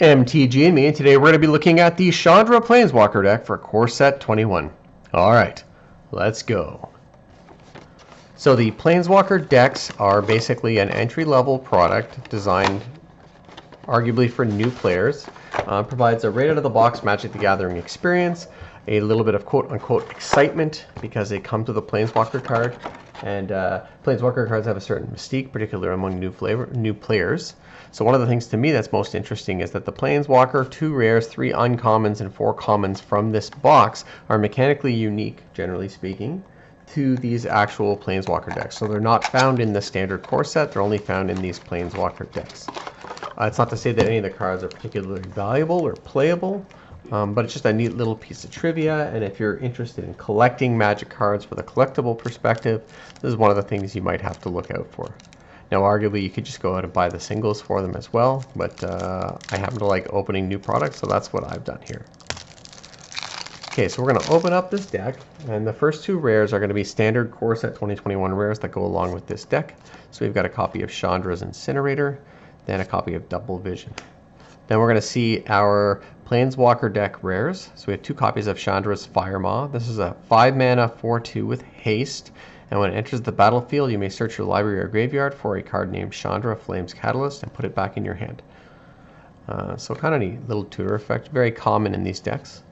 MTG and me, and today we're going to be looking at the Chandra Planeswalker deck for Core Set 21. Alright, let's go. So the Planeswalker decks are basically an entry-level product designed arguably for new players. Provides a right out of the box Magic the Gathering experience, a little bit of quote-unquote excitement because they come to the Planeswalker card, and Planeswalker cards have a certain mystique, particularly among new players. So one of the things to me that's most interesting is that the Planeswalker, 2 rares, 3 uncommons, and 4 commons from this box are mechanically unique, generally speaking, to these actual Planeswalker decks. So they're not found in the standard core set, they're only found in these Planeswalker decks. It's not to say that any of the cards are particularly valuable or playable, but it's just a neat little piece of trivia, and if you're interested in collecting Magic cards with a collectible perspective, this is one of the things you might have to look out for. Now, arguably, you could just go out and buy the singles for them as well, but I happen to like opening new products, so that's what I've done here. Okay, so we're going to open up this deck, and the first 2 rares are going to be standard Core Set 2021 rares that go along with this deck. So we've got a copy of Chandra's Incinerator, then a copy of Double Vision. Then we're going to see our Planeswalker deck rares. So we have 2 copies of Chandra's Firemaw. This is a 5-mana 4/2 with haste. And when it enters the battlefield, you may search your library or graveyard for a card named Chandra Flames Catalyst and put it back in your hand. So kind of neat little tutor effect, very common in these decks.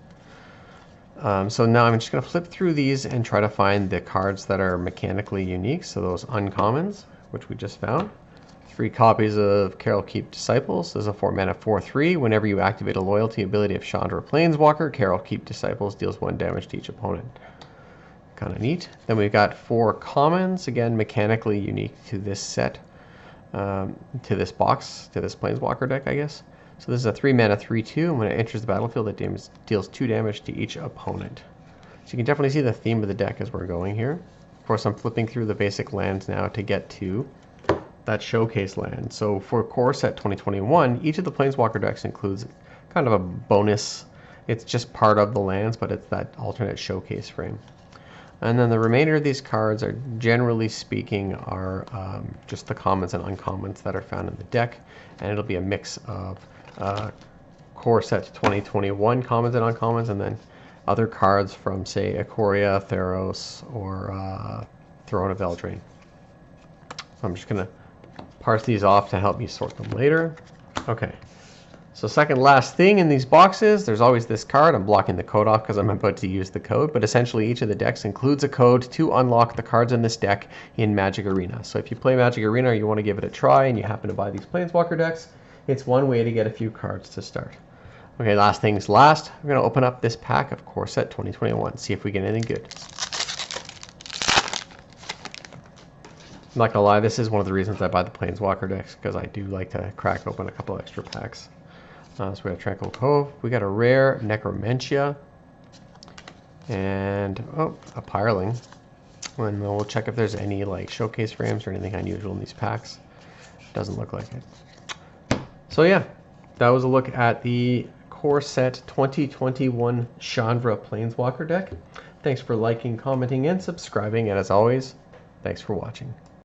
So now I'm just going to flip through these and try to find the cards that are mechanically unique. So those uncommons, which we just found. 3 copies of Carol Keep Disciples. This is a 4-mana 4/3. Whenever you activate a loyalty ability of Chandra Planeswalker, Carol Keep Disciples deals 1 damage to each opponent. Kind of neat. Then we've got 4 commons, again mechanically unique to this set, to this box, to this Planeswalker deck, I guess. So this is a 3-mana 3/2, and when it enters the battlefield, it deals 2 damage to each opponent. So you can definitely see the theme of the deck as we're going here. Of course, I'm flipping through the basic lands now to get to that showcase land. So for Core Set 2021, each of the Planeswalker decks includes kind of a bonus. It's just part of the lands, but it's that alternate showcase frame. And then the remainder of these cards are, generally speaking, are just the commons and uncommons that are found in the deck. And it'll be a mix of Core Set 2021 commons and uncommons, and then other cards from, say, Ikoria, Theros, or Throne of Eldraine. So I'm just going to parse these off to help me sort them later. Okay. So second last thing in these boxes, there's always this card. I'm blocking the code off because I'm about to use the code, but essentially each of the decks includes a code to unlock the cards in this deck in Magic Arena. So if you play Magic Arena or you want to give it a try and you happen to buy these Planeswalker decks, it's one way to get a few cards to start. Okay, last things last, we're going to open up this pack of Core Set 2021, see if we get anything good. I'm not going to lie, this is one of the reasons I buy the Planeswalker decks, because I do like to crack open a couple extra packs. So we have Tranquil Cove, we got a rare Necromentia, and a Pyreling. And we'll check if there's any like showcase frames or anything unusual in these packs. Doesn't look like it. So yeah, that was a look at the Core Set 2021 Chandra Planeswalker deck. Thanks for liking, commenting, and subscribing, and as always, thanks for watching.